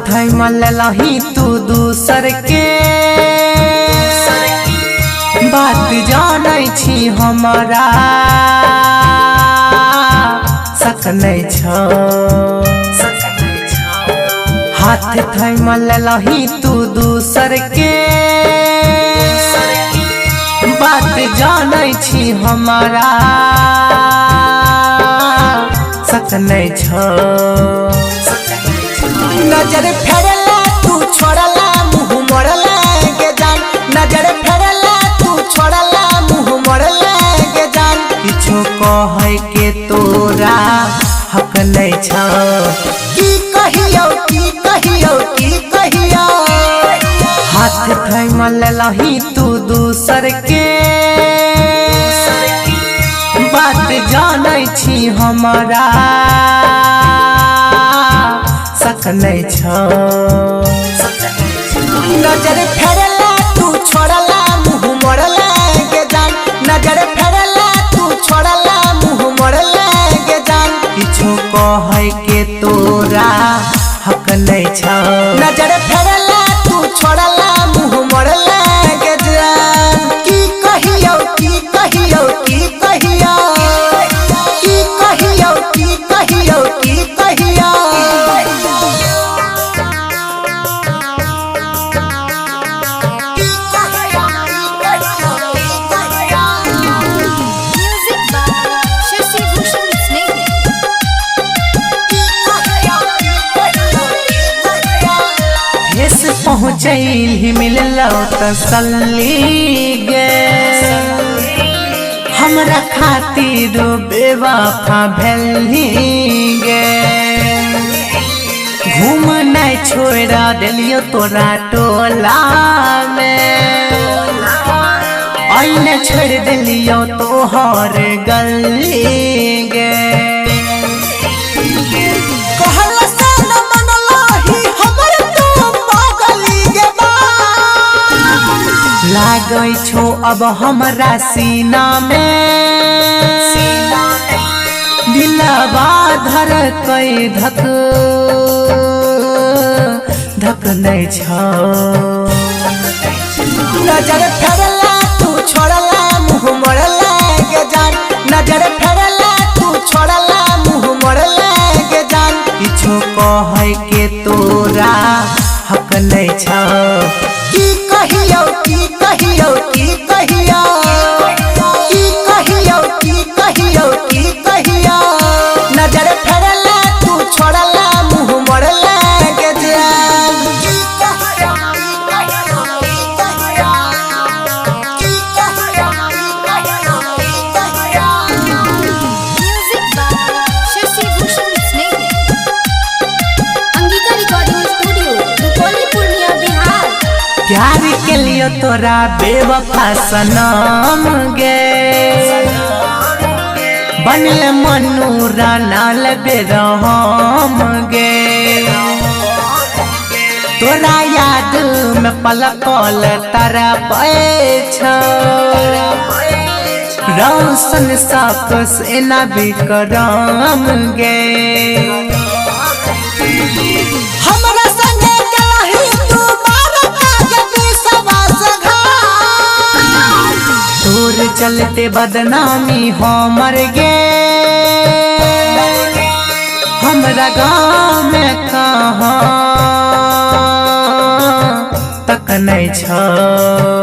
थैमल लही तू दूसर के बात जानै छी हमारा सक नहीं छ हाथ थैमल लही तू दूसर के बात जानै छी हमारा सक नहीं छ नजर फेरला तू छोड़ला मुँह मोड़ला गे जान नजर फेरला तू छोड़ला मुँह मोड़ला गे जान किछो कहे के तोरा हक नहीं छ की कहियो की कहियो की कहियो हाथ थैमल लही तू दूसर के बात जानै छी हमारा सक नहीं छ नजर फेरला तू छोड़ला मुँह मोड़ला गे जान नजर फेरला तू छोड़ला मुँह मोड़ला गे जान किछो कहे के तोरा हक नहीं छ नजर फेरला तू छोड़ला मुँह मोड़ला गे जान की कहियो की कहियो की कहियो की कहियो की कहियो की कहियो पहुँचैल ही मिललो तसल्ली गे हमरा खातिर बेवफा भेलही गे घूमनाइ छोड़ा देलियो तोरा टोला में आइने छोड़ देलियो तोहर गली गे लागै छो अब हमरा सीना में दिलवा धर कई धक धक नहीं छ नजर फेरला तू छोड़ला मुँह मोड़ला गे जान नजर फेरला तू छोड़ला मुँह मोड़ला गे जान किछो कहे के तोरा हक नहीं छ की कहियो की कहियो की कहियो की कहियो की कहियो की कहियो नजर फेरला तू छोड़ला मुँह मोड़ला गे जान की कहियो की कहियो की कहियो की कहियो म्यूजिक बाय शशि भूषण स्नेह अंगिका रिकॉर्डिंग स्टूडियो रुपौली पूर्णिया बिहार प्यार के लिए तोरा बेवफा सनम गे बनल मनूरा नाल बेरहम गे तोरा याद में पल पल तारा छ रोशन साफ से ना बिकरम गे तोर चलते बदनामी हमर गे हमरा गाँव में कहाँ तक नहीं छ।